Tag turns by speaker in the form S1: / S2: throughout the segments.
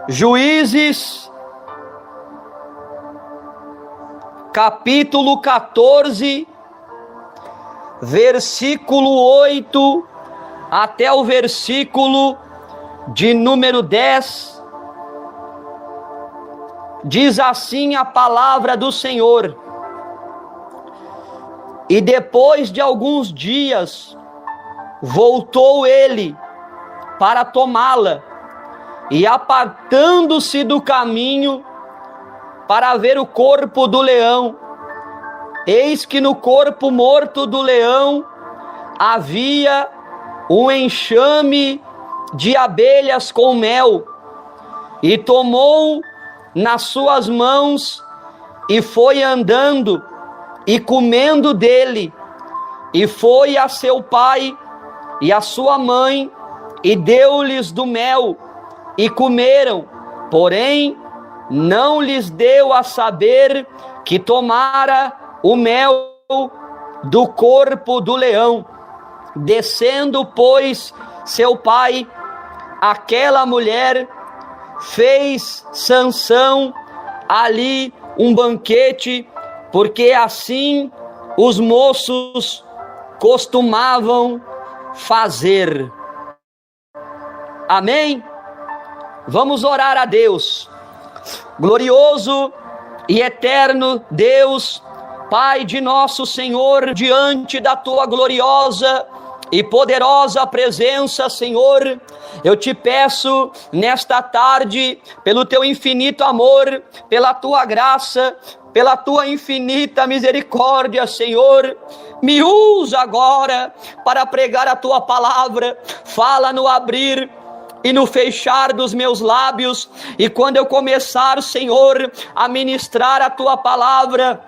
S1: Juízes, capítulo 14, versículo 8 até o versículo de número 10, diz assim a palavra do Senhor: E depois de alguns dias, voltou ele para tomá-la, e apartando-se do caminho para ver o corpo do leão, eis que no corpo morto do leão havia um enxame de abelhas com mel, e tomou nas suas mãos e foi andando e comendo dele, e foi a seu pai e a sua mãe e deu-lhes do mel e comeram, porém não lhes deu a saber que tomara o mel do corpo do leão. Descendo, pois, seu pai, aquela mulher fez Sansão ali um banquete, porque assim os moços costumavam fazer. Amém? Vamos orar a Deus. Glorioso e eterno Deus, Pai de nosso Senhor, diante da tua gloriosa e poderosa presença, Senhor, eu te peço nesta tarde, pelo teu infinito amor, pela tua graça, pela tua infinita misericórdia, Senhor, me usa agora para pregar a tua palavra. Fala no abrir e no fechar dos meus lábios, e quando eu começar, Senhor, a ministrar a tua palavra,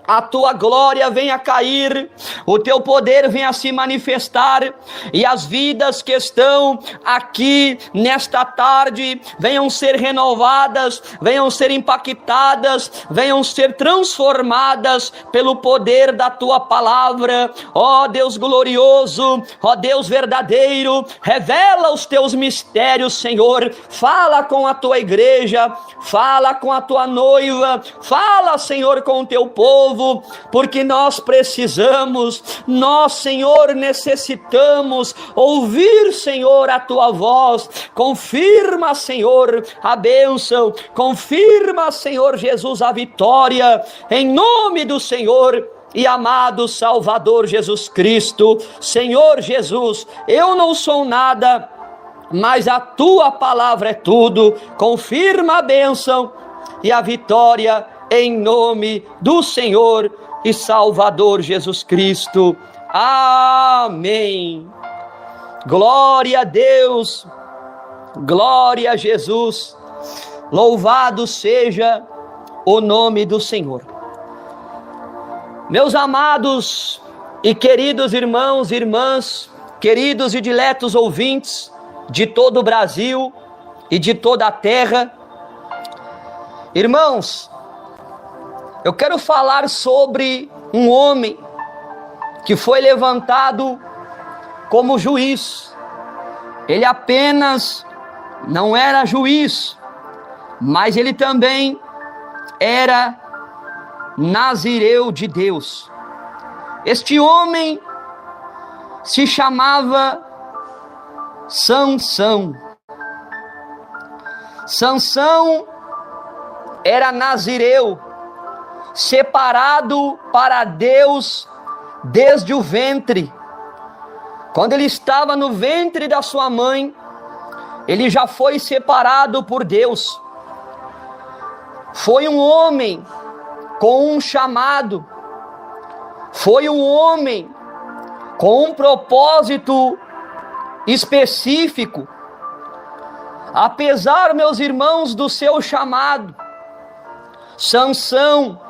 S1: a tua glória venha cair, o teu poder venha se manifestar, e as vidas que estão aqui nesta tarde venham ser renovadas, venham ser impactadas, venham ser transformadas pelo poder da tua palavra. Ó Deus glorioso, ó Deus verdadeiro, revela os teus mistérios, Senhor. Fala com a tua igreja, fala com a tua noiva, fala, Senhor, com o teu povo, porque nós precisamos, nós, Senhor, necessitamos ouvir, Senhor, a tua voz. Confirma, Senhor, a bênção, confirma, Senhor Jesus, a vitória, em nome do Senhor e amado Salvador Jesus Cristo. Senhor Jesus, eu não sou nada, mas a tua palavra é tudo. Confirma a bênção e a vitória, em nome do Senhor e Salvador Jesus Cristo. Amém. Glória a Deus, glória a Jesus, louvado seja o nome do Senhor. Meus amados e queridos irmãos e irmãs, queridos e diletos ouvintes de todo o Brasil e de toda a terra, irmãos, eu quero falar sobre um homem que foi levantado como juiz. Ele apenas não era juiz, mas ele também era nazireu de Deus. Este homem se chamava Sansão. Sansão era nazireu, separado para Deus desde o ventre. Quando ele estava no ventre da sua mãe, ele já foi separado por Deus. Foi um homem com um chamado, foi um homem com um propósito específico. Apesar, meus irmãos, do seu chamado, Sansão,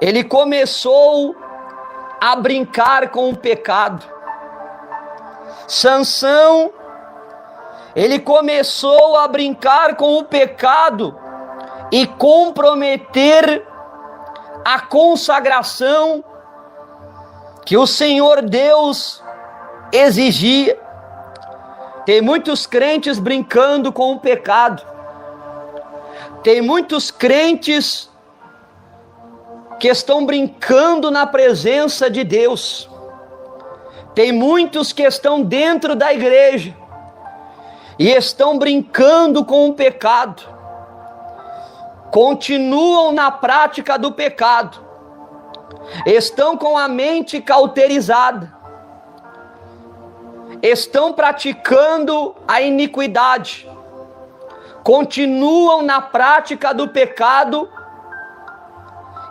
S1: ele começou a brincar com o pecado. Sansão, ele começou a brincar com o pecado e comprometer a consagração que o Senhor Deus exigia. Tem muitos crentes brincando com o pecado. Tem muitos crentes que estão brincando na presença de Deus. Tem muitos que estão dentro da igreja e estão brincando com o pecado. Continuam na prática do pecado. Estão com a mente cauterizada. Estão praticando a iniquidade. Continuam na prática do pecado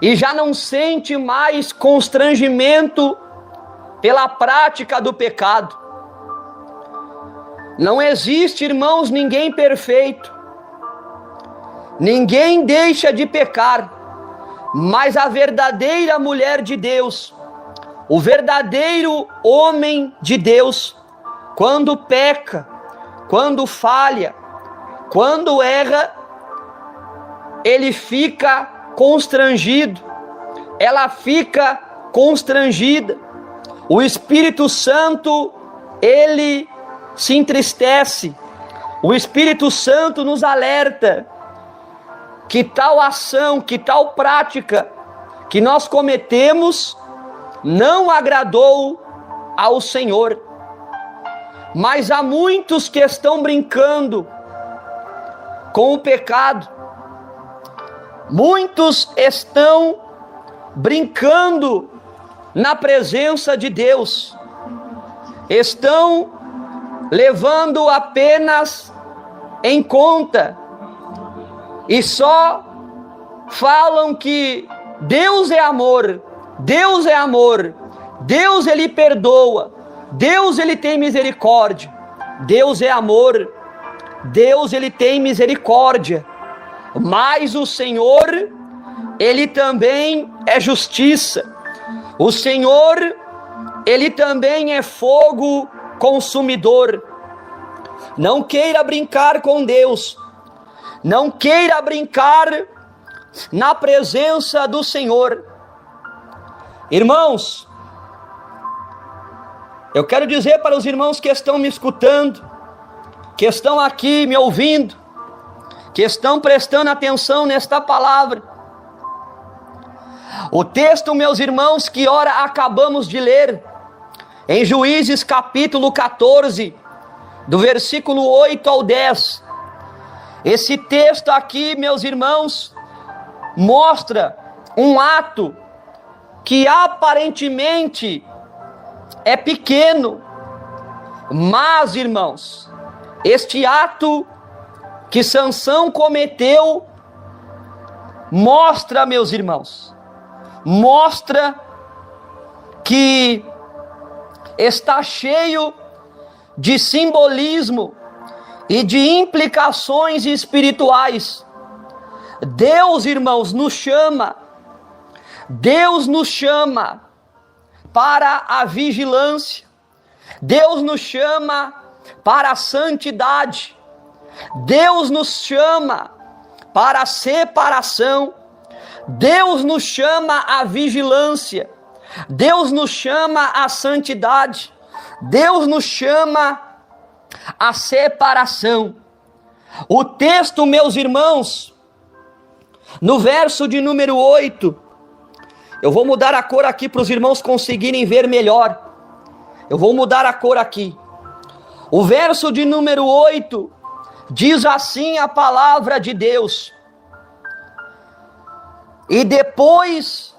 S1: e já não sente mais constrangimento pela prática do pecado. Não existe, irmãos, ninguém perfeito. Ninguém deixa de pecar, mas a verdadeira mulher de Deus, o verdadeiro homem de Deus, quando peca, quando falha, quando erra, ele fica constrangido, ela fica constrangida. O Espírito Santo, ele se entristece. O Espírito Santo nos alerta que tal ação, que tal prática que nós cometemos não agradou ao Senhor. Mas há muitos que estão brincando com o pecado. Muitos estão brincando na presença de Deus. Estão levando apenas em conta e só falam que Deus é amor, Deus é amor, Deus ele perdoa, Deus ele tem misericórdia, Deus é amor, Deus ele tem misericórdia, mas o Senhor ele também é justiça, o Senhor ele também é fogo consumidor. Não queira brincar com Deus, não queira brincar na presença do Senhor. Irmãos, eu quero dizer para os irmãos que estão me escutando, que estão aqui me ouvindo, que estão prestando atenção nesta palavra. O texto, meus irmãos, que ora acabamos de ler, em Juízes capítulo 14, do versículo 8 ao 10, esse texto aqui, meus irmãos, mostra um ato que aparentemente é pequeno, mas, irmãos, este ato que Sansão cometeu mostra, meus irmãos, mostra que está cheio de simbolismo e de implicações espirituais. Deus, irmãos, nos chama para a vigilância, Deus nos chama para a santidade, Deus nos chama para a separação, Deus nos chama à vigilância, Deus nos chama à santidade, Deus nos chama à separação. O texto, meus irmãos, no verso de número 8, eu vou mudar a cor aqui para os irmãos conseguirem ver melhor. Eu vou mudar a cor aqui. O verso de número 8 diz assim a palavra de Deus: e depois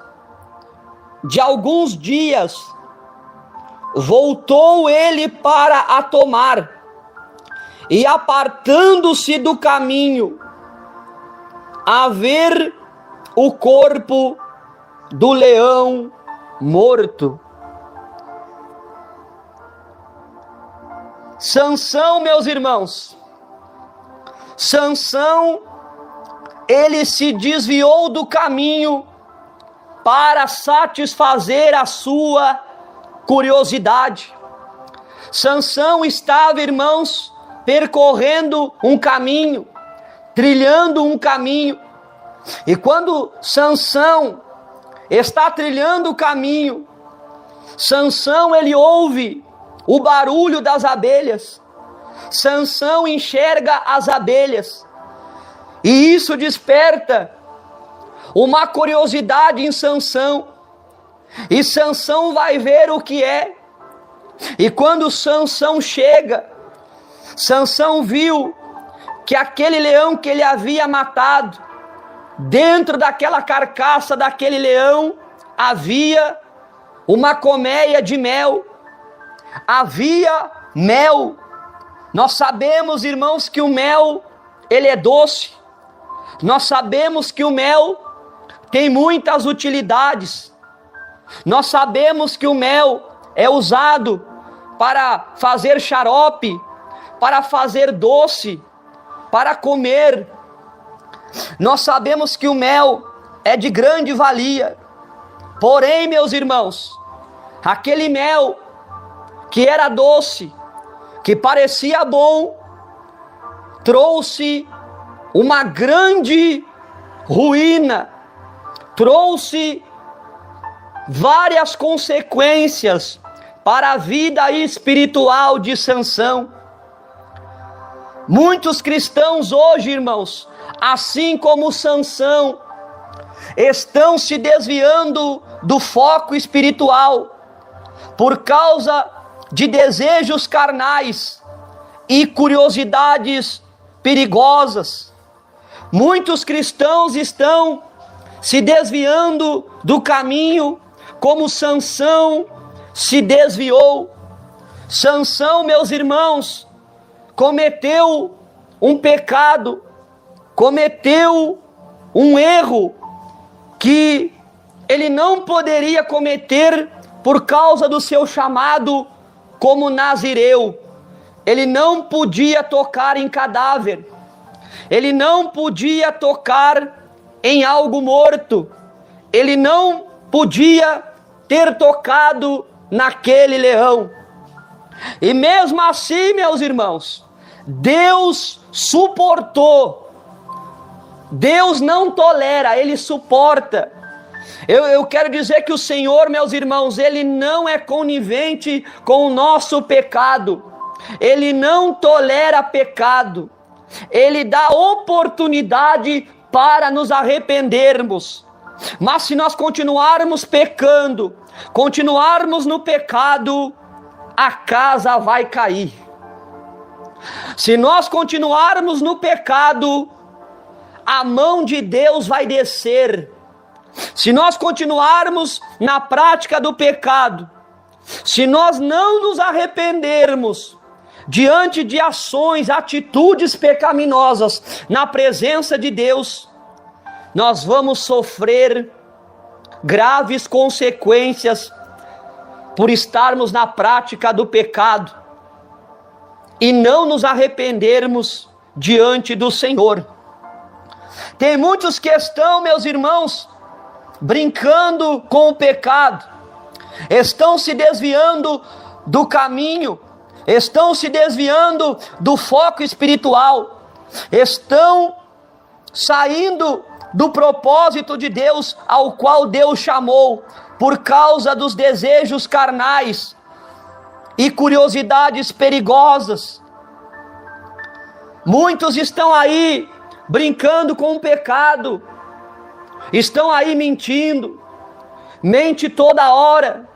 S1: de alguns dias, voltou ele para a tomar, e apartando-se do caminho, a ver o corpo do leão morto. Sansão, meus irmãos, Sansão, ele se desviou do caminho para satisfazer a sua curiosidade. Sansão estava, irmãos, percorrendo um caminho, trilhando um caminho, e quando Sansão está trilhando o caminho, Sansão ele ouve o barulho das abelhas, Sansão enxerga as abelhas, E isso desperta uma curiosidade em Sansão. E Sansão vai ver o que é. E quando Sansão chega, Sansão viu que aquele leão que ele havia matado, dentro daquela carcaça daquele leão, havia uma colmeia de mel. Havia mel. Nós sabemos, irmãos, que o mel, ele é doce. Nós sabemos que o mel tem muitas utilidades. Nós sabemos que o mel é usado para fazer xarope, para fazer doce, para comer. Nós sabemos que o mel é de grande valia. Porém, meus irmãos, aquele mel que era doce, que parecia bom, trouxe uma grande ruína, trouxe várias consequências para a vida espiritual de Sansão. Muitos cristãos hoje, irmãos, assim como Sansão, estão se desviando do foco espiritual por causa de desejos carnais e curiosidades perigosas. Muitos cristãos estão se desviando do caminho como Sansão se desviou. Sansão, meus irmãos, cometeu um pecado, cometeu um erro que ele não poderia cometer por causa do seu chamado como nazireu. Ele não podia tocar em cadáver, ele não podia tocar em algo morto, ele não podia ter tocado naquele leão. E mesmo assim, meus irmãos, Deus suportou. Deus não tolera, Ele suporta. Eu quero dizer que o Senhor, meus irmãos, Ele não é conivente com o nosso pecado. Ele não tolera pecado. Ele dá oportunidade para nos arrependermos. Mas se nós continuarmos pecando, continuarmos no pecado, a casa vai cair. Se nós continuarmos no pecado, a mão de Deus vai descer. Se nós continuarmos na prática do pecado, se nós não nos arrependermos diante de ações, atitudes pecaminosas na presença de Deus, nós vamos sofrer graves consequências por estarmos na prática do pecado e não nos arrependermos diante do Senhor. Tem muitos que estão, meus irmãos, brincando com o pecado, estão se desviando do caminho, estão se desviando do foco espiritual, estão saindo do propósito de Deus ao qual Deus chamou, por causa dos desejos carnais e curiosidades perigosas. Muitos estão aí brincando com o pecado, estão aí mentindo, mente toda hora,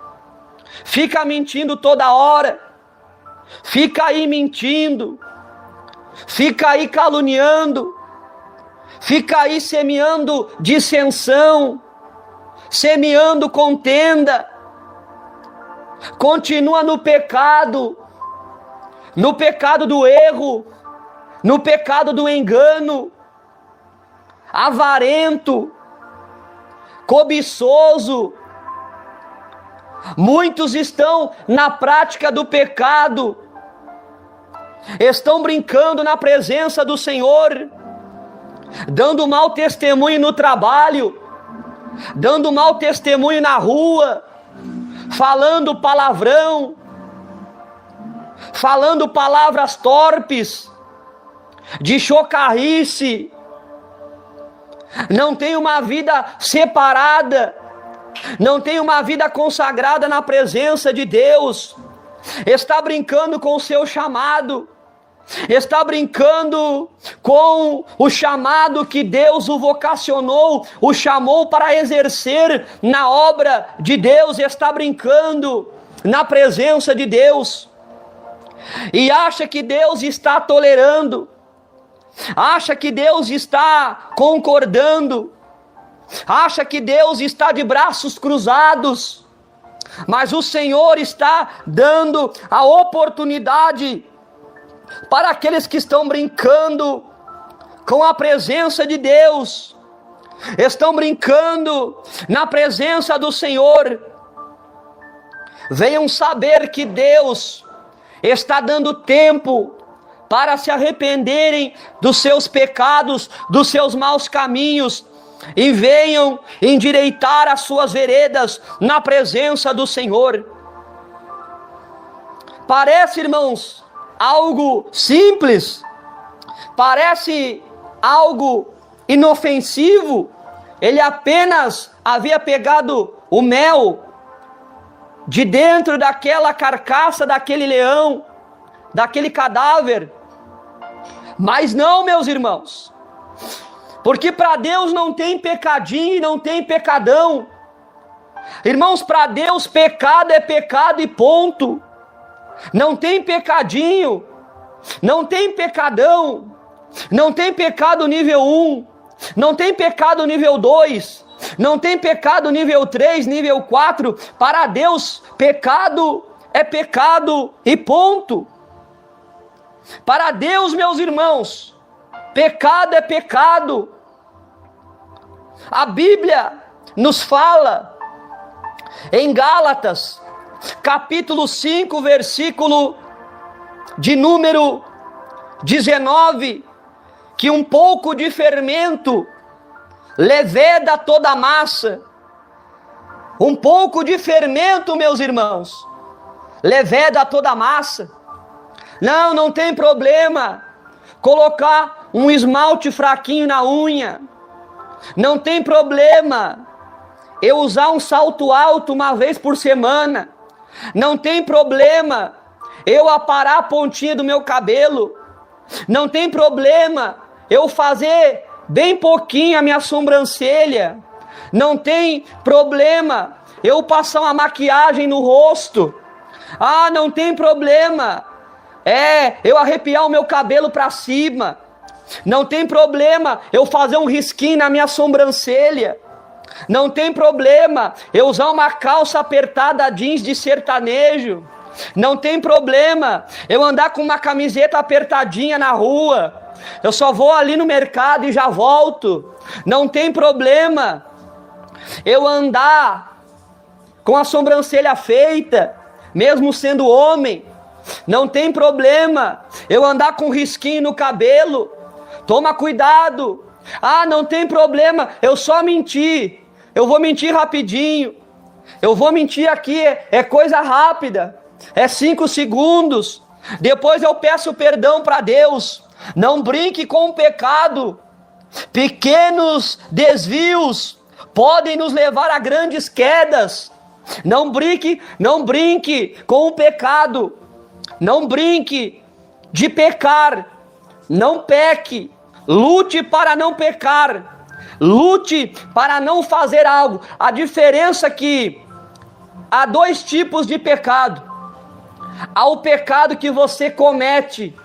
S1: fica mentindo toda hora, fica aí mentindo, fica aí caluniando, fica aí semeando dissensão, semeando contenda, continua no pecado do erro, no pecado do engano, avarento, cobiçoso. Muitos estão na prática do pecado, estão brincando na presença do Senhor, dando mau testemunho no trabalho, dando mau testemunho na rua, falando palavrão, falando palavras torpes, de chocarrice, não tem uma vida separada, não tem uma vida consagrada na presença de Deus, está brincando com o seu chamado, está brincando com o chamado que Deus o vocacionou, o chamou para exercer na obra de Deus, está brincando na presença de Deus, e acha que Deus está tolerando, acha que Deus está concordando, acha que Deus está de braços cruzados, mas o Senhor está dando a oportunidade para aqueles que estão brincando com a presença de Deus, estão brincando na presença do Senhor. Venham saber que Deus está dando tempo para se arrependerem dos seus pecados, dos seus maus caminhos, e venham endireitar as suas veredas na presença do Senhor. Parece, irmãos, algo simples, parece algo inofensivo. Ele apenas havia pegado o mel de dentro daquela carcaça, daquele leão, daquele cadáver. Mas não, meus irmãos, porque para Deus não tem pecadinho e não tem pecadão. Irmãos, para Deus pecado é pecado e ponto. Não tem pecadinho, não tem pecadão, não tem pecado nível 1, não tem pecado nível 2, não tem pecado nível 3, nível 4. Para Deus, pecado é pecado e ponto. Para Deus, meus irmãos, pecado é pecado. A Bíblia nos fala em Gálatas, capítulo 5, versículo de número 19, que um pouco de fermento leveda toda a massa. Um pouco de fermento, meus irmãos, leveda toda a massa. Não tem problema colocar um esmalte fraquinho na unha. Não tem problema eu usar um salto alto uma vez por semana. Não tem problema eu aparar a pontinha do meu cabelo. Não tem problema eu fazer bem pouquinho a minha sobrancelha. Não tem problema eu passar uma maquiagem no rosto. Não tem problema eu arrepiar o meu cabelo para cima. Não tem problema eu fazer um risquinho na minha sobrancelha. Não tem problema eu usar uma calça apertada jeans de sertanejo. Não tem problema eu andar com uma camiseta apertadinha na rua. Eu só vou ali no mercado e já volto. Não tem problema eu andar com a sobrancelha feita, mesmo sendo homem. Não tem problema eu andar com risquinho no cabelo. Toma cuidado. Não tem problema eu só mentir. Eu vou mentir rapidinho. Eu vou mentir aqui, é coisa rápida. É 5 segundos. Depois eu peço perdão para Deus. Não brinque com o pecado. Pequenos desvios podem nos levar a grandes quedas. Não brinque com o pecado. Não brinque de pecar. Não peque. Lute para não pecar. Lute para não fazer algo. A diferença é que há 2 tipos de pecado. Há o pecado que você comete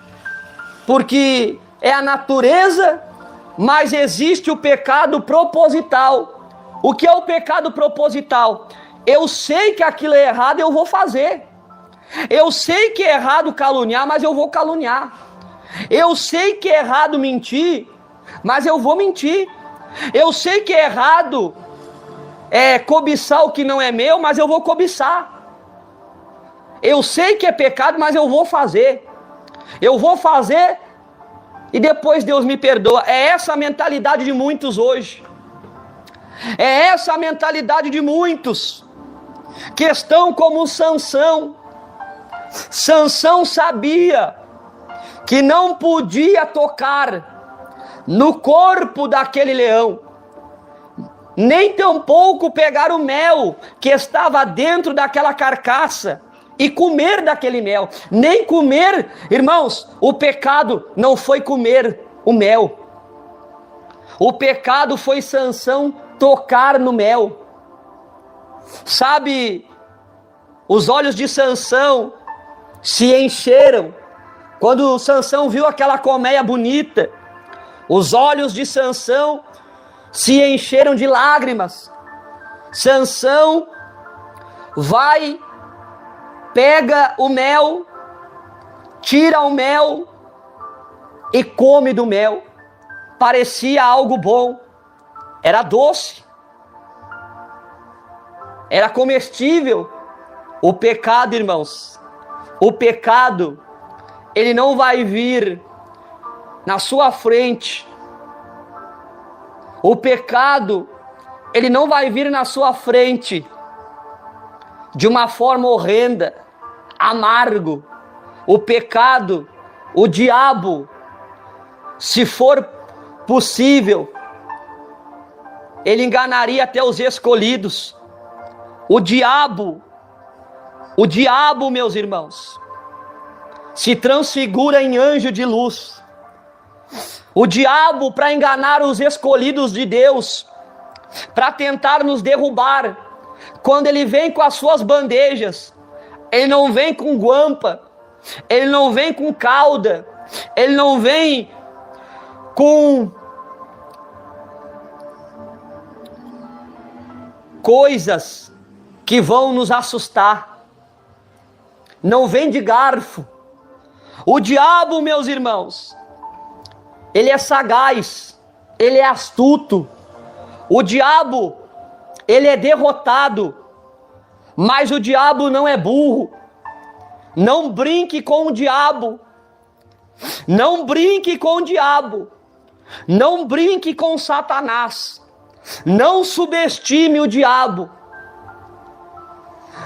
S1: porque é a natureza, mas existe o pecado proposital. O que é o pecado proposital? Eu sei que aquilo é errado, eu vou fazer. Eu sei que é errado caluniar, mas eu vou caluniar. Eu sei que é errado mentir, mas eu vou mentir. Eu sei que é errado cobiçar o que não é meu, mas eu vou cobiçar. Eu sei que é pecado, mas eu vou fazer. Eu vou fazer e depois Deus me perdoa. É essa a mentalidade de muitos hoje. É essa a mentalidade de muitos que estão como Sansão. Sansão sabia que não podia tocar no corpo daquele leão, nem tampouco pegar o mel que estava dentro daquela carcaça e comer daquele mel. Nem comer, irmãos, o pecado não foi comer o mel. O pecado foi Sansão tocar no mel. Sabe, os olhos de Sansão se encheram quando Sansão viu aquela colmeia bonita. Os olhos de Sansão se encheram de lágrimas. Sansão vai, pega o mel, tira o mel e come do mel. Parecia algo bom, era doce, era comestível. O pecado, irmãos, o pecado, ele não vai vir na sua frente. O pecado, ele não vai vir na sua frente de uma forma horrenda, amargo. O pecado, o diabo, se for possível, ele enganaria até os escolhidos. O diabo, meus irmãos, se transfigura em anjo de luz. O diabo, para enganar os escolhidos de Deus, para tentar nos derrubar, quando ele vem com as suas bandejas, ele não vem com guampa, ele não vem com cauda, ele não vem com coisas que vão nos assustar. Não vem de garfo. O diabo, meus irmãos, ele é sagaz, ele é astuto. O diabo, ele é derrotado, mas o diabo não é burro. Não brinque com o diabo. Não brinque com o diabo. Não brinque com Satanás. Não subestime o diabo.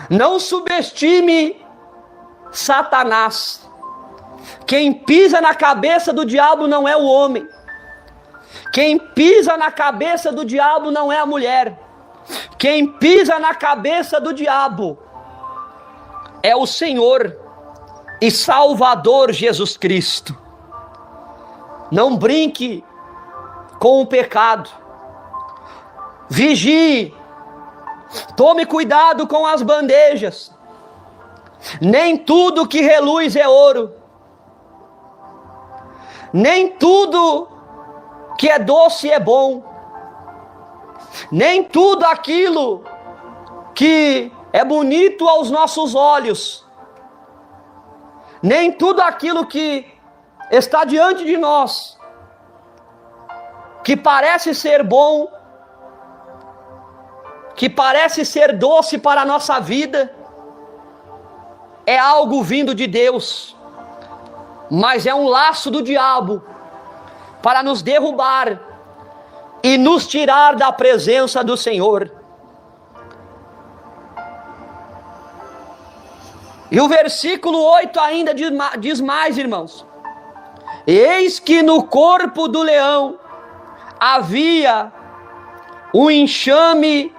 S1: Não subestime Satanás. Quem pisa na cabeça do diabo não é o homem. Quem pisa na cabeça do diabo não é a mulher. Quem pisa na cabeça do diabo é o Senhor e Salvador Jesus Cristo. Não brinque com o pecado. Vigie. Tome cuidado com as bandejas. Nem tudo que reluz é ouro. Nem tudo que é doce é bom. Nem tudo aquilo que é bonito aos nossos olhos, nem tudo aquilo que está diante de nós, que parece ser bom, que parece ser doce para a nossa vida, é algo vindo de Deus, mas é um laço do diabo para nos derrubar e nos tirar da presença do Senhor. E o versículo 8 ainda diz mais, irmãos: eis que no corpo do leão havia um enxame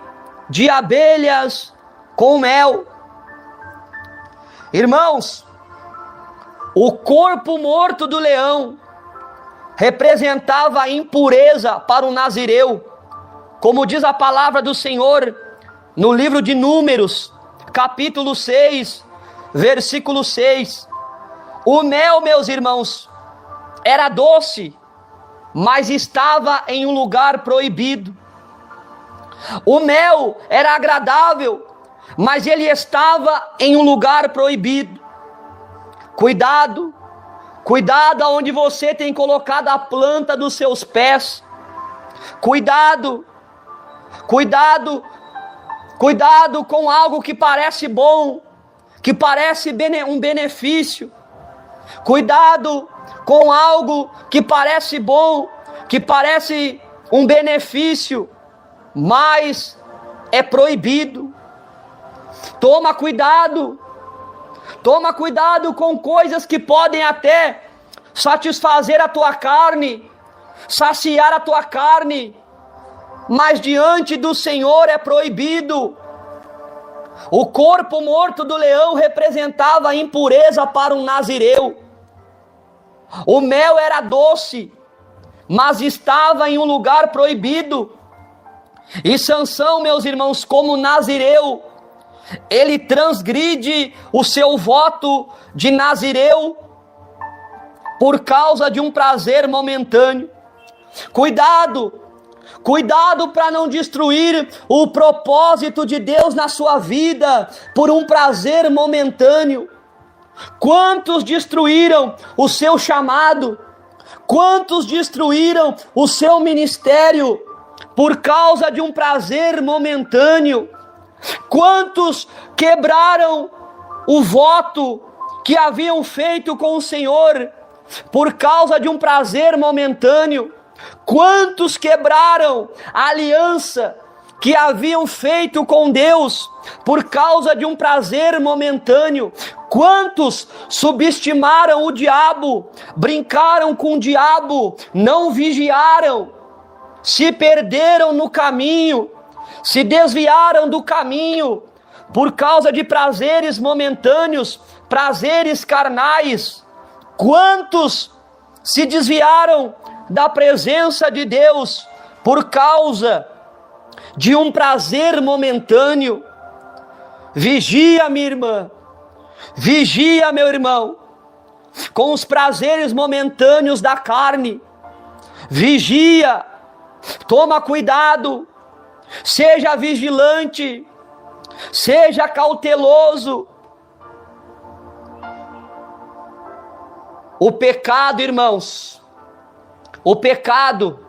S1: de abelhas com mel. Irmãos, o corpo morto do leão representava a impureza para o nazireu, como diz a palavra do Senhor no livro de Números, capítulo 6, versículo 6. O mel, meus irmãos, era doce, mas estava em um lugar proibido. O mel era agradável, mas ele estava em um lugar proibido. Cuidado, cuidado aonde você tem colocado a planta dos seus pés. Cuidado, cuidado, cuidado com algo que parece bom, que parece um benefício. Cuidado com algo que parece bom, que parece um benefício, mas é proibido. Toma cuidado com coisas que podem até satisfazer a tua carne, saciar a tua carne, mas diante do Senhor é proibido. O corpo morto do leão representava a impureza para um nazireu. O mel era doce, mas estava em um lugar proibido. E Sansão, meus irmãos, como nazireu, ele transgride o seu voto de nazireu por causa de um prazer momentâneo. Cuidado para não destruir o propósito de Deus na sua vida por um prazer momentâneo. Quantos destruíram o seu chamado? Quantos destruíram o seu ministério por causa de um prazer momentâneo? Quantos quebraram o voto que haviam feito com o Senhor por causa de um prazer momentâneo? Quantos quebraram a aliança que haviam feito com Deus por causa de um prazer momentâneo? Quantos subestimaram o diabo, brincaram com o diabo, não vigiaram, se perderam no caminho, se desviaram do caminho por causa de prazeres momentâneos, prazeres carnais? Quantos se desviaram da presença de Deus por causa de um prazer momentâneo? Vigia, minha irmã, vigia, meu irmão, com os prazeres momentâneos da carne. Vigia, toma cuidado, seja vigilante, seja cauteloso. O pecado, irmãos, o pecado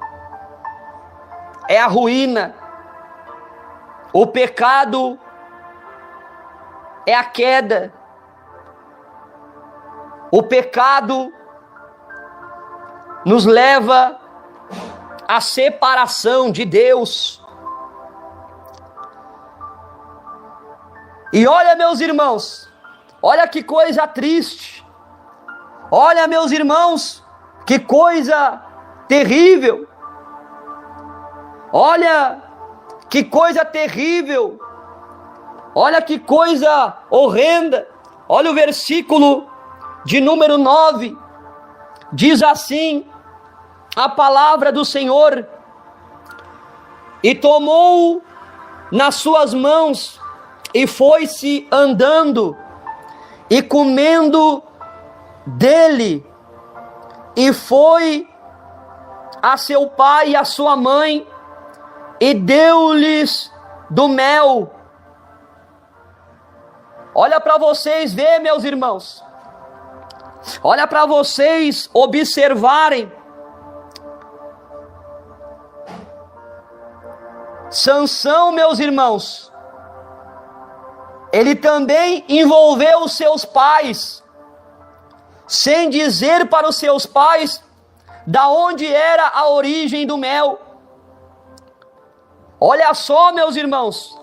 S1: é a ruína. O pecado é a queda. O pecado nos leva à separação de Deus. E olha, meus irmãos, olha que coisa triste. Olha, meus irmãos, que coisa terrível. Olha que coisa terrível. Olha que coisa horrenda. Olha o versículo de número 9. Diz assim a palavra do Senhor: e tomou nas suas mãos e foi-se andando e comendo dele, e foi a seu pai e a sua mãe e deu-lhes do mel. Olha para vocês ver, meus irmãos, olha para vocês observarem. Sansão, meus irmãos, ele também envolveu os seus pais, sem dizer para os seus pais da onde era a origem do mel. Olha só, meus irmãos,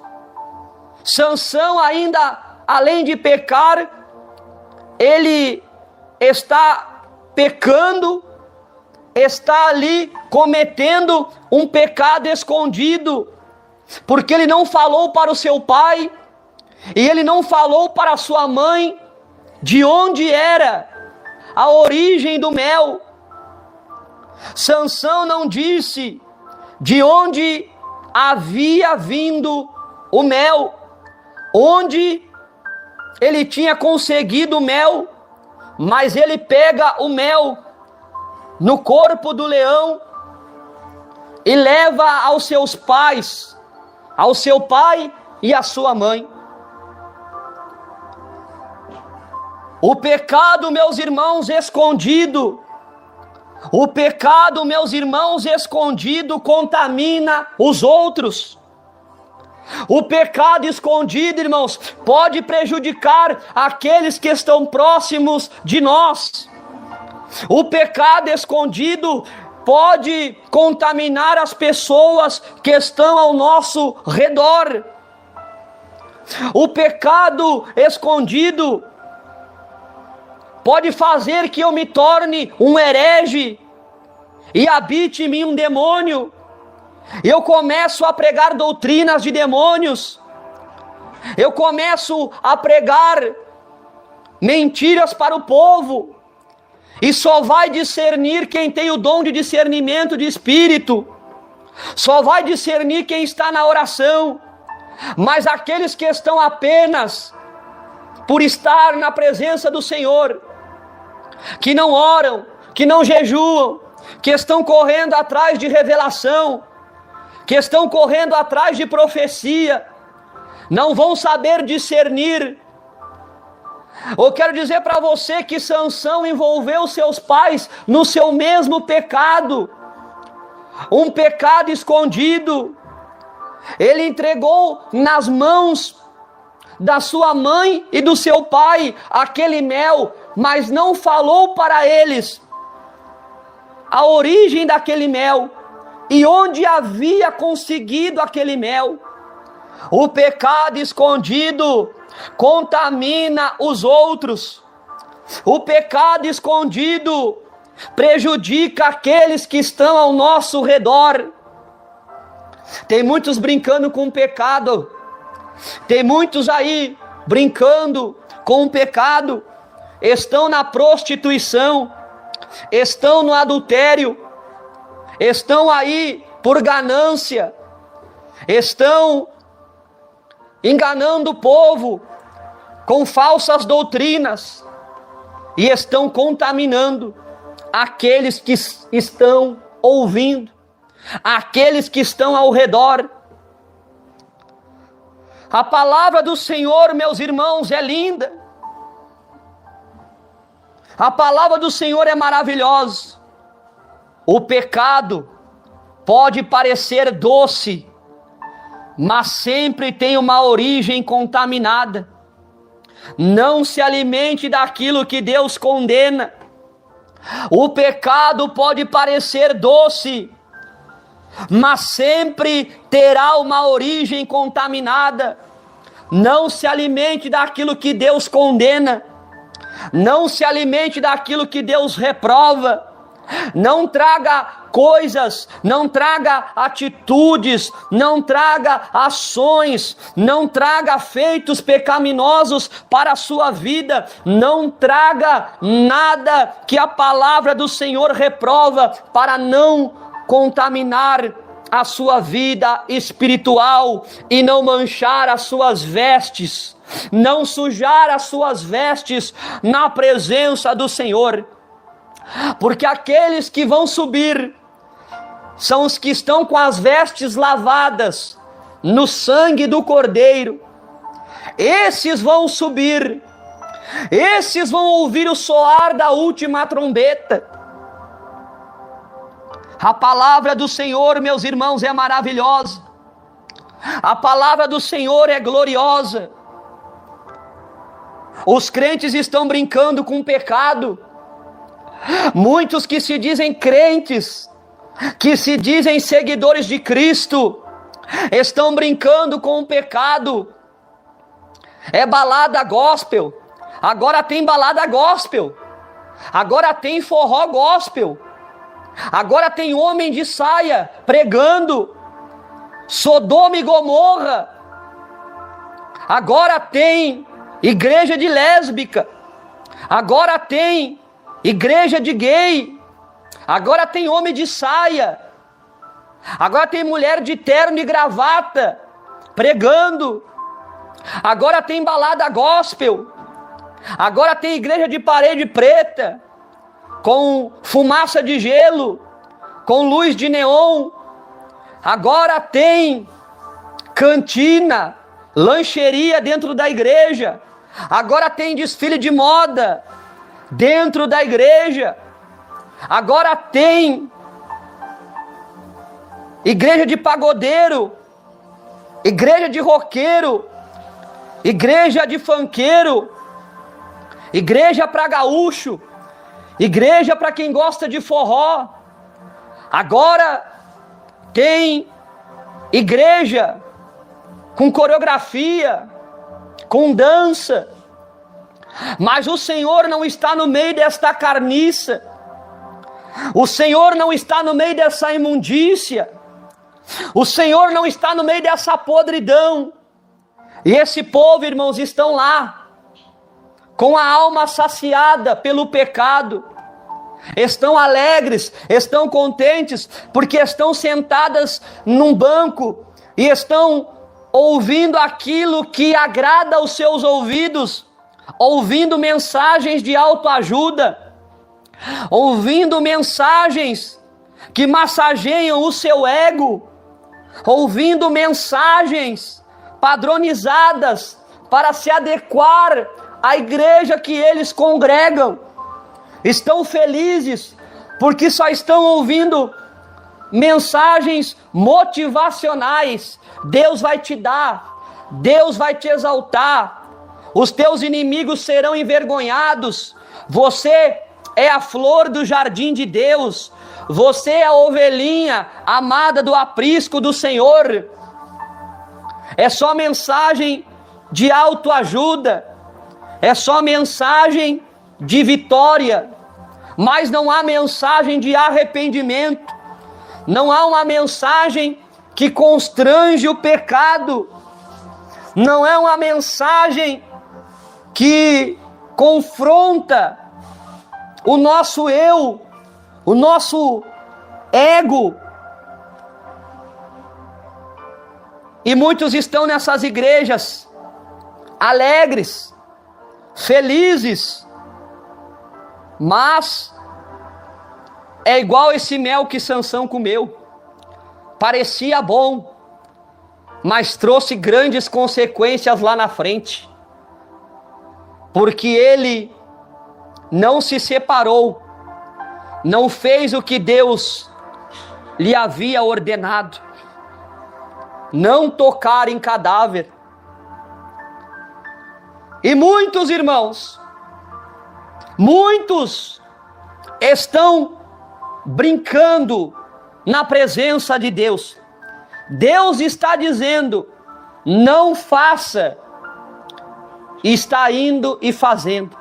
S1: Sansão ainda, além de pecar, ele está pecando, está ali cometendo um pecado escondido, porque ele não falou para o seu pai, e ele não falou para a sua mãe de onde era a origem do mel. Sansão não disse de onde havia vindo o mel, onde ele tinha conseguido o mel, mas ele pega o mel no corpo do leão e leva aos seus pais, ao seu pai e à sua mãe. O pecado, meus irmãos, escondido, o pecado, meus irmãos, escondido contamina os outros. O pecado escondido, irmãos, pode prejudicar aqueles que estão próximos de nós. O pecado escondido pode contaminar as pessoas que estão ao nosso redor. O pecado escondido pode fazer que eu me torne um herege e habite em mim um demônio. Eu começo a pregar doutrinas de demônios, eu começo a pregar mentiras para o povo, e só vai discernir quem tem o dom de discernimento de espírito, só vai discernir quem está na oração. Mas aqueles que estão apenas por estar na presença do Senhor, que não oram, que não jejuam, que estão correndo atrás de revelação, que estão correndo atrás de profecia, não vão saber discernir. Eu quero dizer para você que Sansão envolveu seus pais no seu mesmo pecado, um pecado escondido. Ele entregou nas mãos da sua mãe e do seu pai aquele mel, mas não falou para eles a origem daquele mel e onde havia conseguido aquele mel. O pecado escondido contamina os outros. O pecado escondido prejudica aqueles que estão ao nosso redor. Tem muitos brincando com o pecado. Tem muitos aí brincando com o pecado. Estão na prostituição, estão no adultério, estão aí por ganância, estão enganando o povo com falsas doutrinas e estão contaminando aqueles que estão ouvindo, aqueles que estão ao redor. A palavra do Senhor, meus irmãos, é linda. A palavra do Senhor é maravilhosa. O pecado pode parecer doce, mas sempre tem uma origem contaminada. Não se alimente daquilo que Deus condena. O pecado pode parecer doce, mas sempre terá uma origem contaminada. Não se alimente daquilo que Deus condena. Não se alimente daquilo que Deus reprova. Não traga coisas, não traga atitudes, não traga ações, não traga feitos pecaminosos para a sua vida, não traga nada que a palavra do Senhor reprova para não contaminar a sua vida espiritual e não manchar as suas vestes, não sujar as suas vestes na presença do Senhor. Porque aqueles que vão subir são os que estão com as vestes lavadas no sangue do Cordeiro. Esses vão subir, esses vão ouvir o soar da última trombeta. A palavra do Senhor, meus irmãos, é maravilhosa. A palavra do Senhor é gloriosa. Os crentes estão brincando com o pecado. Muitos que se dizem crentes, que se dizem seguidores de Cristo, estão brincando com o pecado. É balada gospel, agora tem balada gospel, agora tem forró gospel, agora tem homem de saia pregando Sodoma e Gomorra, agora tem igreja de lésbica, agora tem igreja de gay, agora tem homem de saia, agora tem mulher de terno e gravata pregando, agora tem balada gospel, agora tem igreja de parede preta, com fumaça de gelo, com luz de neon, agora tem cantina, lancheria dentro da igreja, agora tem desfile de moda dentro da igreja, agora tem igreja de pagodeiro, igreja de roqueiro, igreja de funkeiro, igreja para gaúcho, igreja para quem gosta de forró, agora tem igreja com coreografia, com dança. Mas o Senhor não está no meio desta carniça, o Senhor não está no meio dessa imundícia, o Senhor não está no meio dessa podridão. E esse povo, irmãos, estão lá, com a alma saciada pelo pecado, estão alegres, estão contentes, porque estão sentadas num banco e estão ouvindo aquilo que agrada aos seus ouvidos, ouvindo mensagens de autoajuda, ouvindo mensagens que massageiam o seu ego, ouvindo mensagens padronizadas para se adequar à igreja que eles congregam. Estão felizes porque só estão ouvindo mensagens motivacionais. Deus vai te dar, Deus vai te exaltar, os teus inimigos serão envergonhados, você é a flor do jardim de Deus, você é a ovelhinha amada do aprisco do Senhor. É só mensagem de autoajuda, é só mensagem de vitória, mas não há mensagem de arrependimento, não há uma mensagem que constrange o pecado, não é uma mensagem que confronta o nosso eu, o nosso ego. E muitos estão nessas igrejas alegres, felizes, mas é igual esse mel que Sansão comeu. Parecia bom, mas trouxe grandes consequências lá na frente, porque ele não se separou, não fez o que Deus lhe havia ordenado, não tocar em cadáver. E muitos irmãos, muitos estão brincando na presença de Deus. Deus está dizendo, não faça, está indo e fazendo.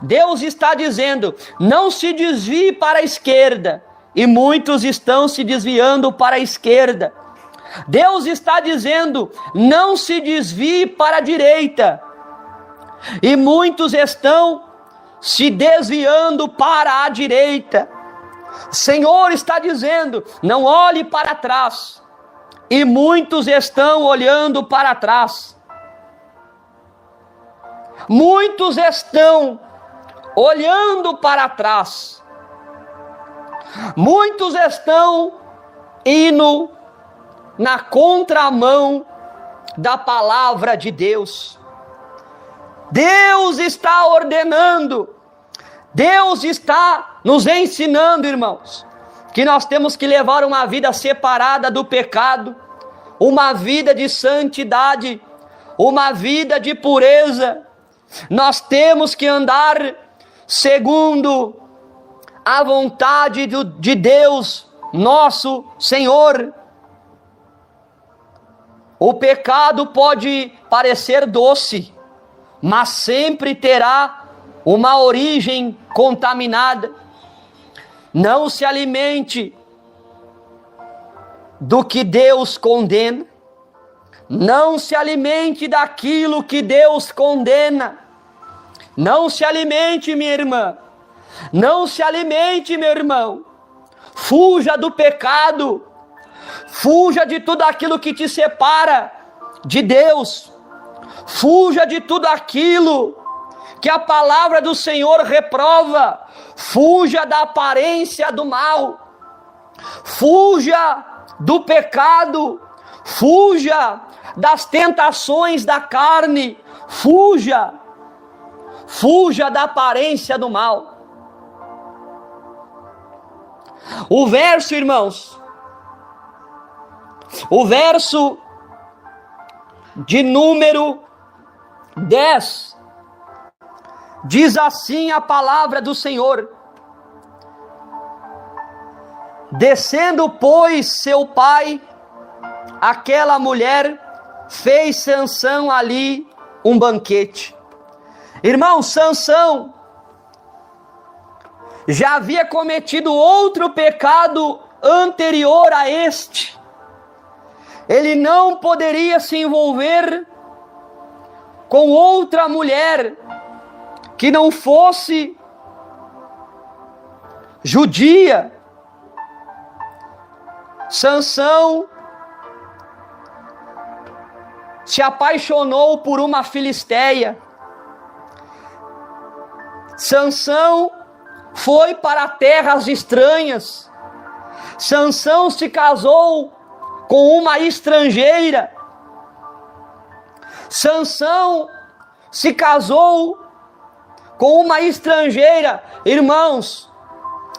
S1: Deus está dizendo, não se desvie para a esquerda, e muitos estão se desviando para a esquerda. Deus está dizendo, não se desvie para a direita, e muitos estão se desviando para a direita. O Senhor está dizendo, não olhe para trás, e muitos estão olhando para trás. Muitos estão olhando para trás. Muitos estão indo na contramão da palavra de Deus. Deus está ordenando, Deus está nos ensinando, irmãos, que nós temos que levar uma vida separada do pecado, uma vida de santidade, uma vida de pureza. Nós temos que andar segundo a vontade de Deus, nosso Senhor. O pecado pode parecer doce, mas sempre terá uma origem contaminada. Não se alimente do que Deus condena. Não se alimente daquilo que Deus condena. Não se alimente, minha irmã. Não se alimente, meu irmão. Fuja do pecado. Fuja de tudo aquilo que te separa de Deus. Fuja de tudo aquilo que a palavra do Senhor reprova. Fuja da aparência do mal. Fuja do pecado. Fuja das tentações da carne. Fuja da aparência do mal. O verso, irmãos, o verso de número 10, diz assim a palavra do Senhor: descendo, pois, seu pai, aquela mulher fez Sansão ali um banquete. Irmão, Sansão já havia cometido outro pecado anterior a este. Ele não poderia se envolver com outra mulher que não fosse judia. Sansão se apaixonou por uma filisteia. Sansão foi para terras estranhas. Sansão se casou com uma estrangeira. Sansão se casou com uma estrangeira. Irmãos,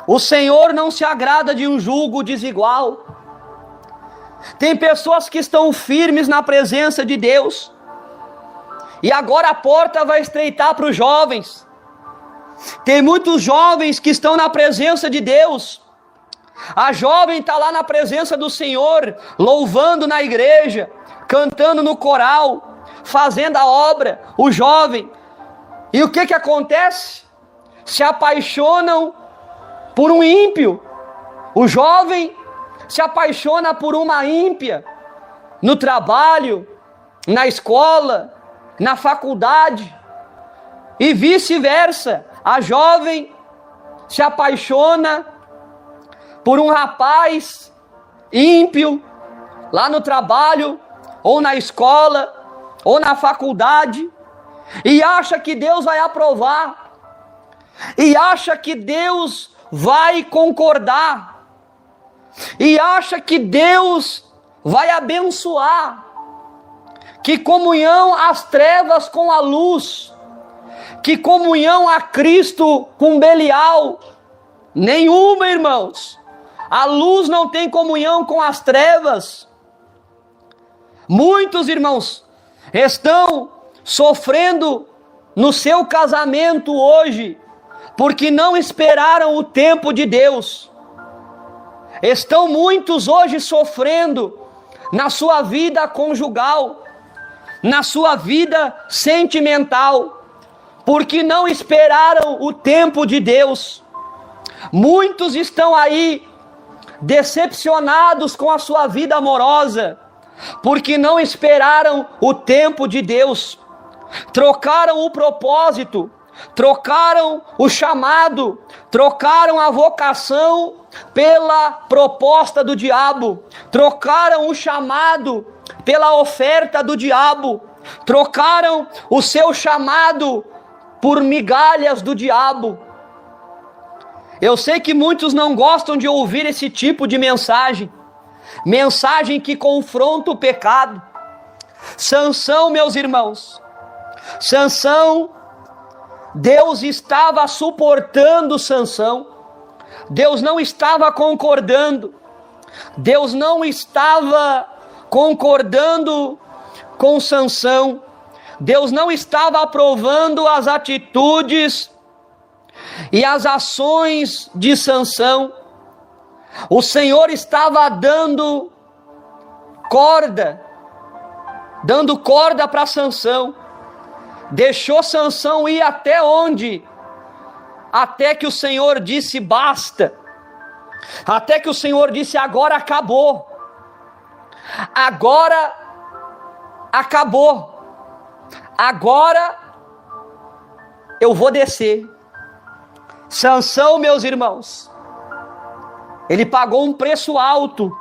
S1: o Senhor não se agrada de um jugo desigual. Tem pessoas que estão firmes na presença de Deus, e agora a porta vai estreitar para os jovens. Tem muitos jovens que estão na presença de Deus. A jovem está lá na presença do Senhor, louvando na igreja, cantando no coral, fazendo a obra, o jovem. E o que acontece? Se apaixonam por um ímpio. O jovem se apaixona por uma ímpia, no trabalho, na escola, na faculdade, e vice-versa. A jovem se apaixona por um rapaz ímpio, lá no trabalho, ou na escola, ou na faculdade, e acha que Deus vai aprovar, e acha que Deus vai concordar, e acha que Deus vai abençoar. Que comunhão as trevas com a luz, que comunhão a Cristo com Belial? Nenhuma, irmãos. A luz não tem comunhão com as trevas. Muitos irmãos estão sofrendo no seu casamento hoje, porque não esperaram o tempo de Deus. Estão muitos hoje sofrendo na sua vida conjugal, na sua vida sentimental, porque não esperaram o tempo de Deus. Muitos estão aí decepcionados com a sua vida amorosa, porque não esperaram o tempo de Deus. Trocaram o propósito, trocaram o chamado, trocaram a vocação pela proposta do diabo, trocaram o chamado pela oferta do diabo, trocaram o seu chamado por migalhas do diabo. Eu sei que muitos não gostam de ouvir esse tipo de mensagem que confronta o pecado. Sansão, meus irmãos, Sansão, Deus estava suportando Sansão, Deus não estava concordando, Deus não estava concordando com Sansão, Deus não estava aprovando as atitudes e as ações de Sansão. O Senhor estava dando corda para Sansão. Deixou Sansão ir até onde? Até que o Senhor disse basta. Até que o Senhor disse agora acabou. Agora acabou. Agora eu vou descer. Sansão, meus irmãos, ele pagou um preço alto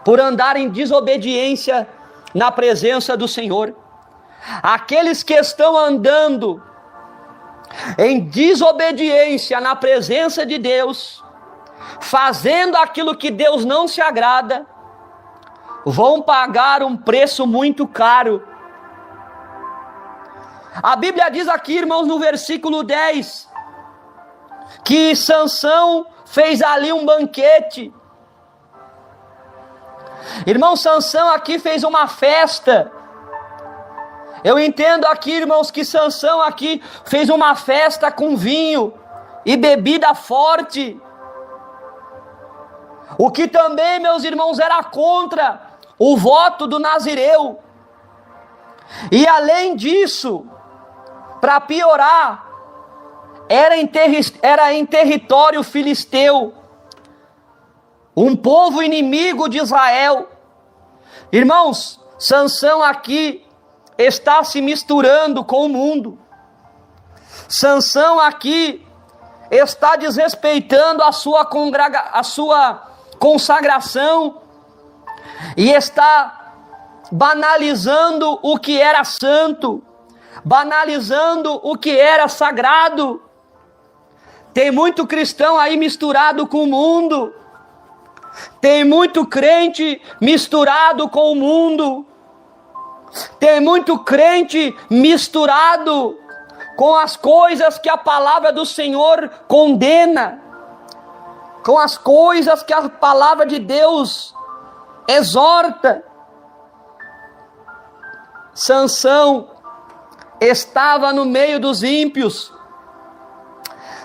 S1: por andar em desobediência na presença do Senhor. Aqueles que estão andando em desobediência na presença de Deus, fazendo aquilo que Deus não se agrada, vão pagar um preço muito caro. A Bíblia diz aqui, irmãos, no versículo 10, que Sansão fez ali um banquete. Irmão, Sansão aqui fez uma festa. Eu entendo aqui, irmãos, que Sansão aqui fez uma festa com vinho e bebida forte. O que também, meus irmãos, era contra o voto do Nazireu. E além disso, para piorar, era em território filisteu, um povo inimigo de Israel. Irmãos, Sansão aqui está se misturando com o mundo. Sansão aqui está desrespeitando a sua consagração e está banalizando o que era santo, banalizando o que era sagrado. Tem muito cristão aí misturado com o mundo, tem muito crente misturado com o mundo, tem muito crente misturado com as coisas que a palavra do Senhor condena, com as coisas que a palavra de Deus exorta. Sansão estava no meio dos ímpios.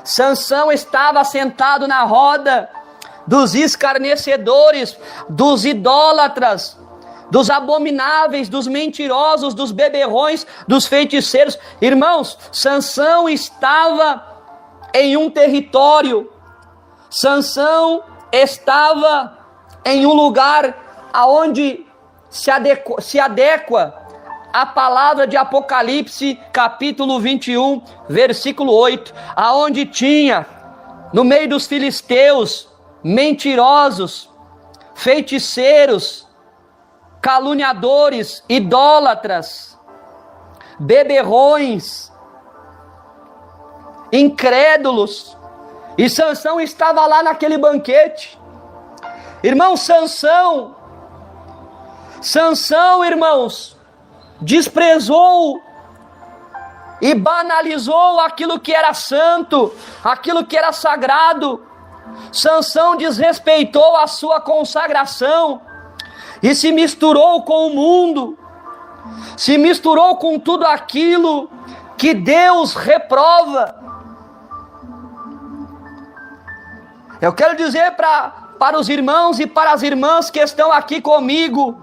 S1: Sansão estava sentado na roda dos escarnecedores, dos idólatras, dos abomináveis, dos mentirosos, dos beberrões, dos feiticeiros. Irmãos, Sansão estava em um território, Sansão estava em um lugar aonde se adequa a palavra de Apocalipse, capítulo 21, versículo 8, aonde tinha, no meio dos filisteus, mentirosos, feiticeiros, caluniadores, idólatras, beberrões, incrédulos, e Sansão estava lá naquele banquete. Irmão, Sansão, irmãos, desprezou e banalizou aquilo que era santo, aquilo que era sagrado. Sansão desrespeitou a sua consagração e se misturou com o mundo, se misturou com tudo aquilo que Deus reprova. Eu quero dizer para os irmãos e para as irmãs que estão aqui comigo: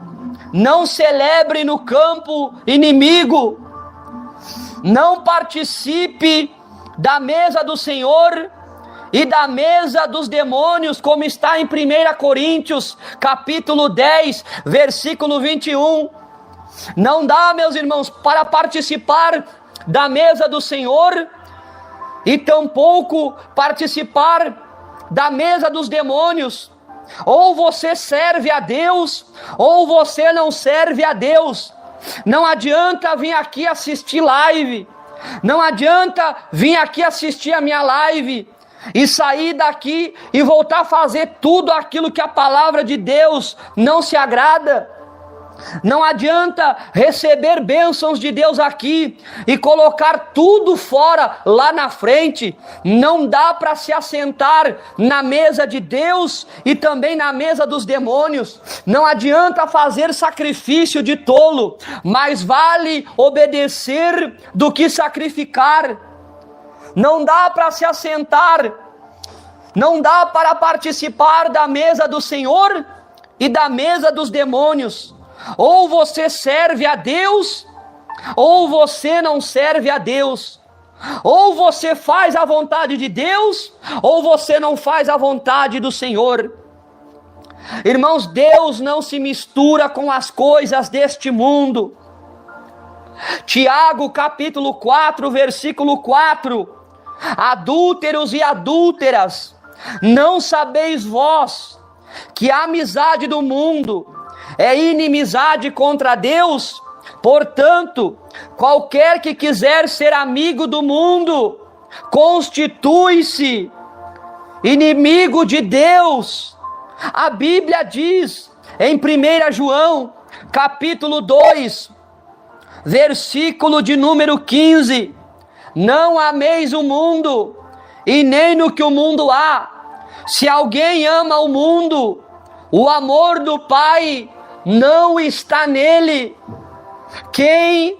S1: não celebre no campo inimigo, não participe da mesa do Senhor e da mesa dos demônios, como está em 1 Coríntios, capítulo 10, versículo 21. Não dá, meus irmãos, para participar da mesa do Senhor e tampouco participar da mesa dos demônios. Ou você serve a Deus, ou você não serve a Deus. Não adianta vir aqui assistir live, não adianta vir aqui assistir a minha live e sair daqui e voltar a fazer tudo aquilo que a palavra de Deus não se agrada. Não adianta receber bênçãos de Deus aqui e colocar tudo fora lá na frente. Não dá para se assentar na mesa de Deus e também na mesa dos demônios. Não adianta fazer sacrifício de tolo, mas vale obedecer do que sacrificar. Não dá para se assentar, não dá para participar da mesa do Senhor e da mesa dos demônios. Ou você serve a Deus, ou você não serve a Deus. Ou você faz a vontade de Deus, ou você não faz a vontade do Senhor. Irmãos, Deus não se mistura com as coisas deste mundo. Tiago capítulo 4, versículo 4: adúlteros e adúlteras, não sabeis vós que a amizade do mundo é inimizade contra Deus? Portanto, qualquer que quiser ser amigo do mundo, constitui-se inimigo de Deus. A Bíblia diz em 1 João, capítulo 2, versículo de número 15: não ameis o mundo, e nem no que o mundo há. Se alguém ama o mundo, o amor do Pai não está nele. Quem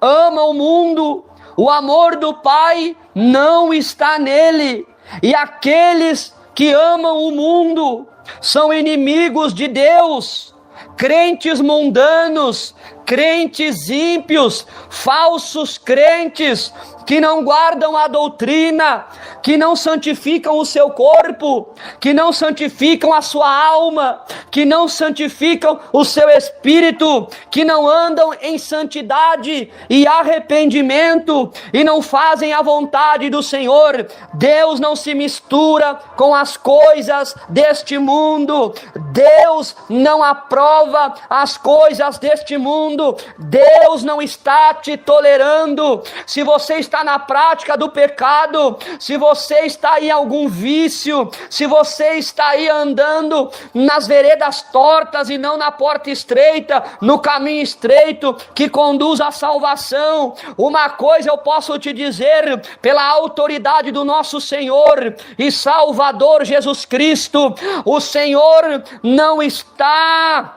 S1: ama o mundo, o amor do Pai não está nele. E aqueles que amam o mundo são inimigos de Deus. Crentes mundanos, crentes ímpios, falsos crentes, que não guardam a doutrina, que não santificam o seu corpo, que não santificam a sua alma, que não santificam o seu espírito, que não andam em santidade e arrependimento e não fazem a vontade do Senhor. Deus não se mistura com as coisas deste mundo. Deus não aprova as coisas deste mundo. Deus não está te tolerando. Se você está na prática do pecado, se você está em algum vício, se você está aí andando nas veredas tortas e não na porta estreita, no caminho estreito que conduz à salvação, uma coisa eu posso te dizer, pela autoridade do nosso Senhor e Salvador Jesus Cristo: o Senhor não está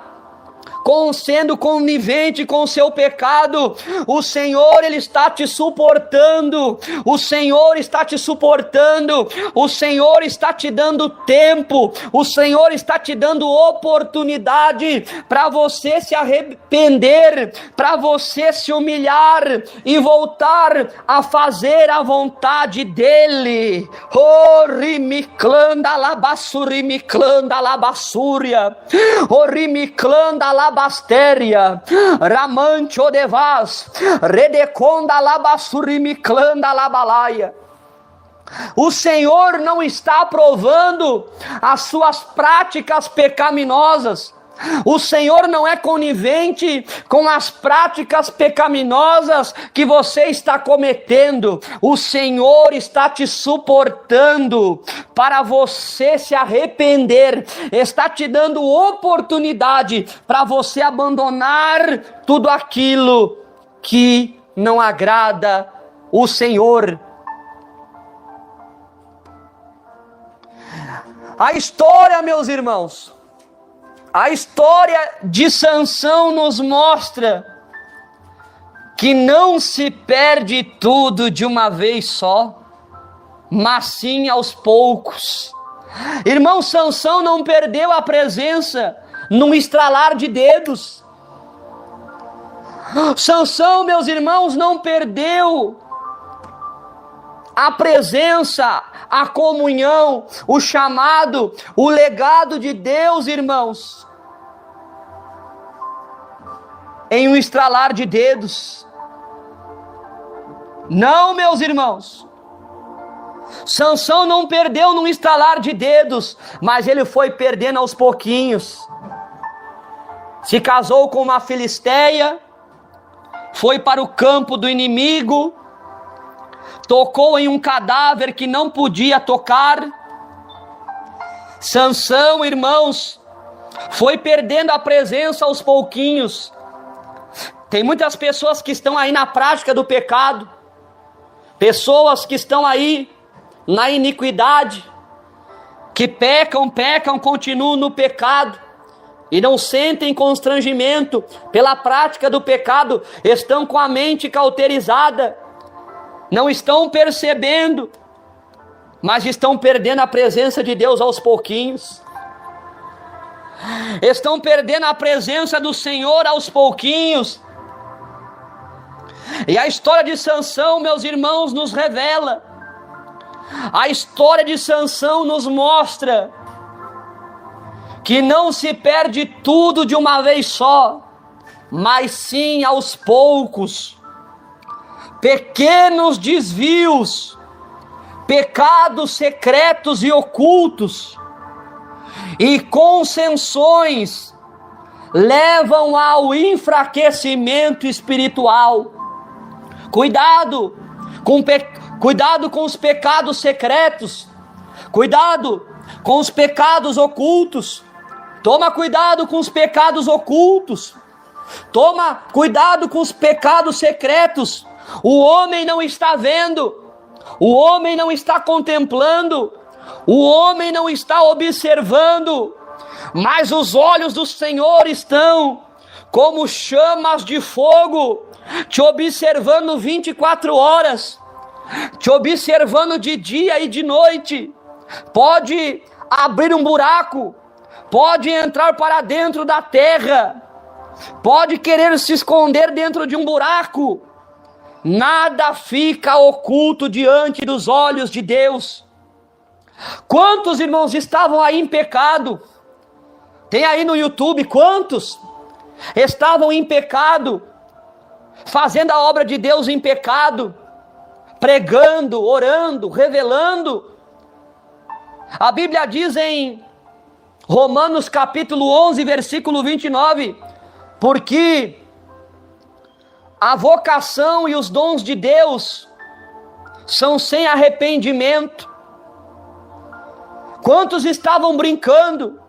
S1: sendo conivente com o seu pecado. O Senhor, Ele está te suportando. O Senhor está te suportando. O Senhor está te dando tempo. O Senhor está te dando oportunidade para você se arrepender, para você se humilhar e voltar a fazer a vontade dEle. Oh, rimiclanda labassurimiclanda labassúria. Oh, rimiclanda labastéria. Ramante odevas. Redeconda labassurimiclanda labalaia. O Senhor não está aprovando as suas práticas pecaminosas. O Senhor não é conivente com as práticas pecaminosas que você está cometendo. O Senhor está te suportando para você se arrepender. Está te dando oportunidade para você abandonar tudo aquilo que não agrada o Senhor. A história, meus irmãos, a história de Sansão nos mostra que não se perde tudo de uma vez só, mas sim aos poucos. Irmão, Sansão não perdeu a presença num estralar de dedos. Sansão, meus irmãos, não perdeu a presença, a comunhão, o chamado, o legado de Deus, irmãos, em um estralar de dedos. Não, meus irmãos, Sansão não perdeu num estralar de dedos, mas ele foi perdendo aos pouquinhos. Se casou com uma filisteia, foi para o campo do inimigo, tocou em um cadáver que não podia tocar. Sansão, irmãos, foi perdendo a presença aos pouquinhos. Tem muitas pessoas que estão aí na prática do pecado, pessoas que estão aí na iniquidade, que pecam, continuam no pecado e não sentem constrangimento pela prática do pecado, estão com a mente cauterizada, não estão percebendo, mas estão perdendo a presença de Deus aos pouquinhos. Estão perdendo a presença do Senhor aos pouquinhos. E a história de Sansão, meus irmãos, nos revela. A história de Sansão nos mostra que não se perde tudo de uma vez só, mas sim aos poucos. Pequenos desvios, pecados secretos e ocultos e concessões levam ao enfraquecimento espiritual. Cuidado com os pecados secretos, cuidado com os pecados ocultos. Toma cuidado com os pecados ocultos, toma cuidado com os pecados secretos. O homem não está vendo, o homem não está contemplando, o homem não está observando, mas os olhos do Senhor estão como chamas de fogo, te observando 24 horas, te observando de dia e de noite. Pode abrir um buraco, pode entrar para dentro da terra, pode querer se esconder dentro de um buraco. Nada fica oculto diante dos olhos de Deus. Quantos irmãos estavam aí em pecado? Tem aí no YouTube quantos estavam em pecado, fazendo a obra de Deus em pecado, pregando, orando, revelando. A Bíblia diz em Romanos capítulo 11, versículo 29, porque a vocação e os dons de Deus são sem arrependimento. Quantos estavam brincando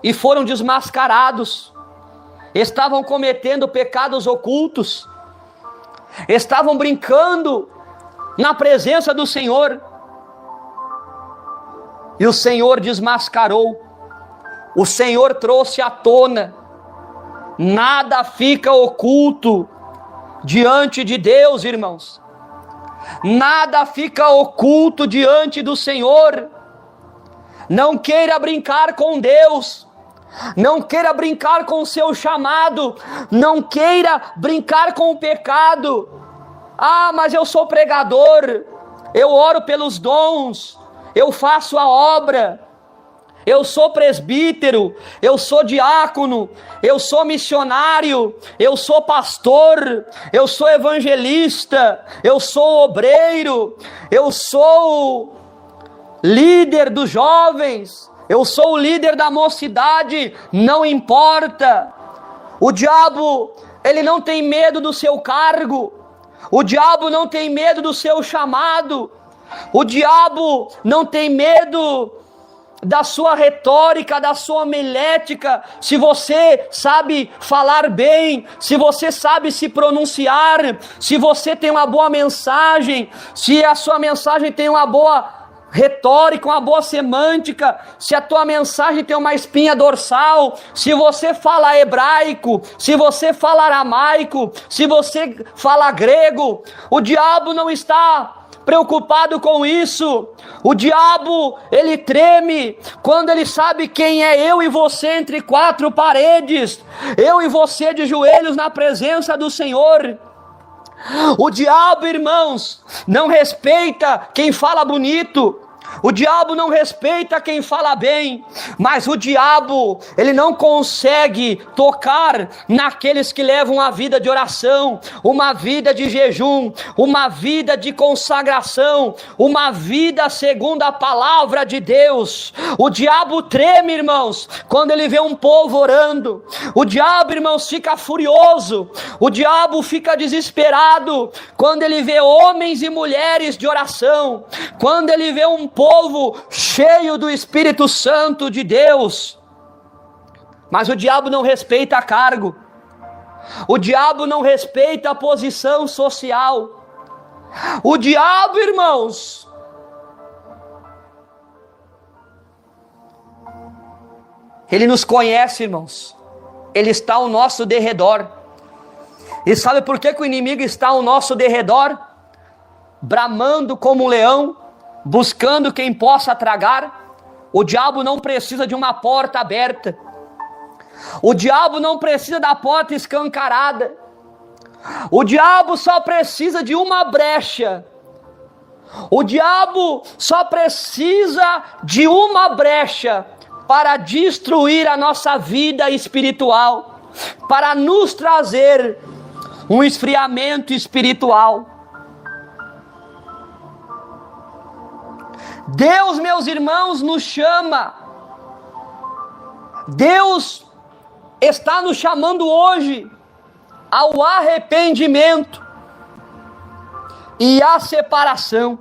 S1: e foram desmascarados? Estavam cometendo pecados ocultos, estavam brincando na presença do Senhor, e o Senhor desmascarou, o Senhor trouxe à tona. Nada fica oculto diante de Deus, irmãos. Nada fica oculto diante do Senhor. Não queira brincar com Deus, não queira brincar com o seu chamado, não queira brincar com o pecado. Ah, mas eu sou pregador, eu oro pelos dons, eu faço a obra, eu sou presbítero, eu sou diácono, eu sou missionário, eu sou pastor, eu sou evangelista, eu sou obreiro, eu sou líder dos jovens, eu sou o líder da mocidade. Não importa. O diabo, ele não tem medo do seu cargo, o diabo não tem medo do seu chamado, o diabo não tem medo da sua retórica, da sua homilética. Se você sabe falar bem, se você sabe se pronunciar, se você tem uma boa mensagem, se a sua mensagem tem uma boa retórica, uma boa semântica, se a tua mensagem tem uma espinha dorsal, se você fala hebraico, se você fala aramaico, se você fala grego, o diabo não está preocupado com isso. O diabo, ele treme quando ele sabe quem é eu e você entre quatro paredes, eu e você de joelhos na presença do Senhor. O diabo, irmãos, não respeita quem fala bonito, o diabo não respeita quem fala bem, mas o diabo, ele não consegue tocar naqueles que levam uma vida de oração, uma vida de jejum, uma vida de consagração, uma vida segundo a palavra de Deus. O diabo treme, irmãos, quando ele vê um povo orando. O diabo, irmãos, fica furioso, o diabo fica desesperado quando ele vê homens e mulheres de oração, quando ele vê um povo cheio do Espírito Santo de Deus. Mas o diabo não respeita cargo, o diabo não respeita a posição social. O diabo, irmãos, ele nos conhece, irmãos, ele está ao nosso derredor. E sabe por que o inimigo está ao nosso derredor? Bramando como um leão, buscando quem possa tragar. O diabo não precisa de uma porta aberta, o diabo não precisa da porta escancarada, o diabo só precisa de uma brecha, o diabo só precisa de uma brecha para destruir a nossa vida espiritual, para nos trazer um esfriamento espiritual. Deus, meus irmãos, nos chama. Deus está nos chamando hoje ao arrependimento e à separação.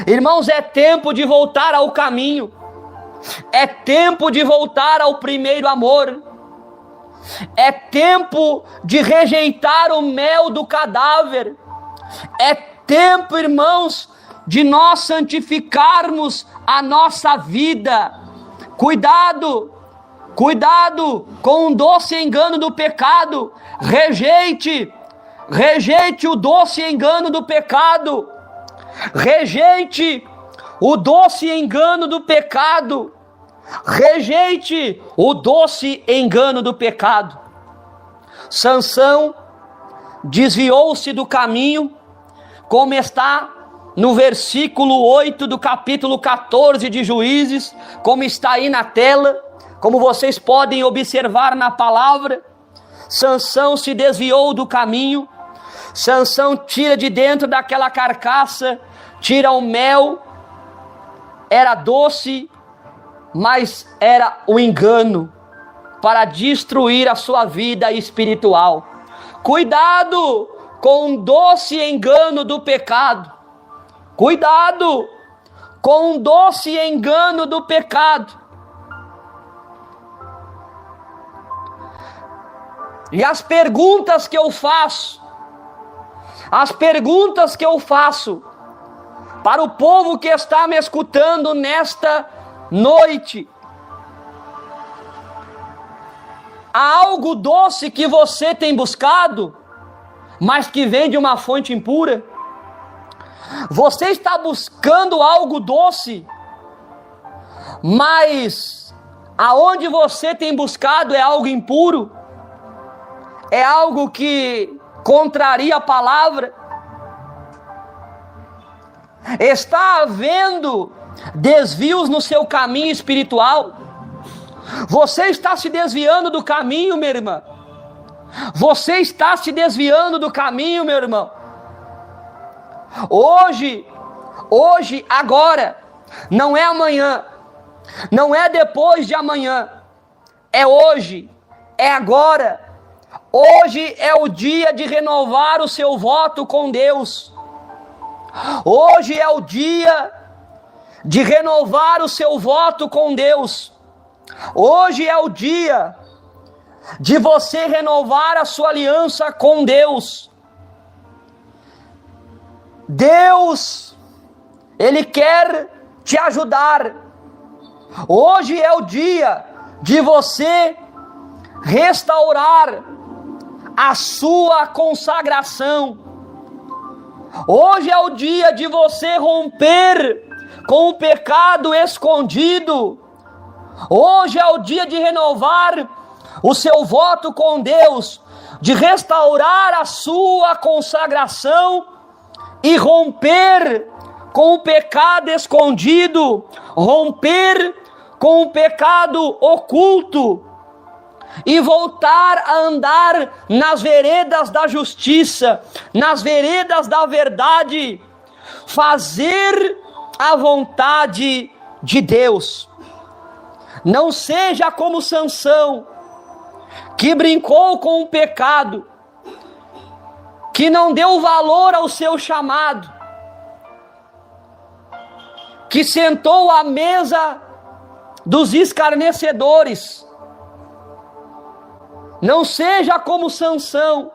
S1: Irmãos, é tempo de voltar ao caminho, é tempo de voltar ao primeiro amor, é tempo de rejeitar o mel do cadáver, é tempo, irmãos, de nós santificarmos a nossa vida. Cuidado, cuidado com o doce engano do pecado. Rejeite o doce engano do pecado. Rejeite o doce engano do pecado. Rejeite o doce engano do pecado. Sansão desviou-se do caminho, como está no versículo 8 do capítulo 14 de Juízes, como está aí na tela, como vocês podem observar na palavra. Sansão se desviou do caminho. Sansão tira de dentro daquela carcaça, tira o mel, era doce, mas era o engano para destruir a sua vida espiritual. Cuidado com o doce engano do pecado. Cuidado com o doce engano do pecado. E as perguntas que eu faço para o povo que está me escutando nesta noite: há algo doce que você tem buscado, mas que vem de uma fonte impura? Você está buscando algo doce, mas aonde você tem buscado é algo impuro? É algo que contraria a palavra? Está havendo desvios no seu caminho espiritual? Você está se desviando do caminho, minha irmã? Você está se desviando do caminho, meu irmão? Hoje, agora, não é amanhã, não é depois de amanhã, é hoje, é agora. Hoje é o dia de renovar o seu voto com Deus. Hoje é o dia de renovar o seu voto com Deus. Hoje é o dia de você renovar a sua aliança com Deus. Deus, Ele quer te ajudar. Hoje é o dia de você restaurar a sua consagração. Hoje é o dia de você romper com o pecado escondido. Hoje é o dia de renovar o seu voto com Deus, de restaurar a sua consagração e romper com o pecado escondido, romper com o pecado oculto e voltar a andar nas veredas da justiça, nas veredas da verdade, fazer a vontade de Deus. Não seja como Sansão, que brincou com o pecado, que não deu valor ao seu chamado, que sentou à mesa dos escarnecedores. Não seja como Sansão,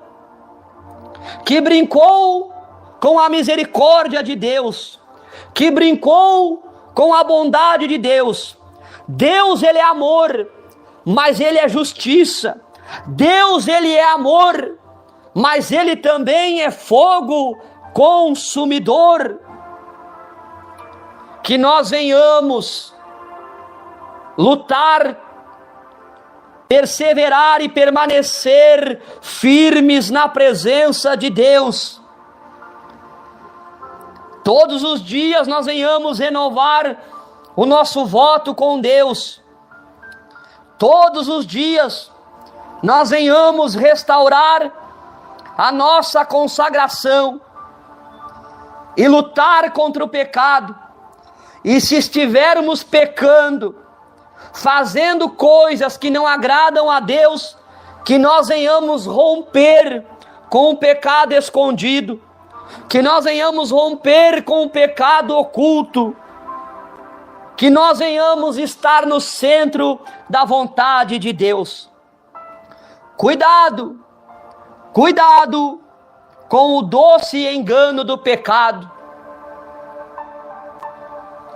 S1: que brincou com a misericórdia de Deus, que brincou com a bondade de Deus. Deus, Ele é amor, mas Ele é justiça. Deus, Ele é amor, mas Ele também é fogo consumidor. Que nós venhamos lutar, perseverar e permanecer firmes na presença de Deus. Todos os dias nós venhamos renovar o nosso voto com Deus. Todos os dias nós venhamos restaurar a nossa consagração e lutar contra o pecado. E se estivermos pecando, fazendo coisas que não agradam a Deus, que nós venhamos romper com o pecado escondido, que nós venhamos romper com o pecado oculto, que nós venhamos estar no centro da vontade de Deus. Cuidado, cuidado com o doce engano do pecado.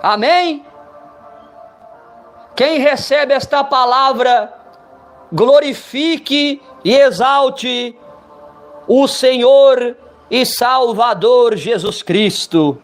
S1: Amém? Quem recebe esta palavra, glorifique e exalte o Senhor e Salvador Jesus Cristo.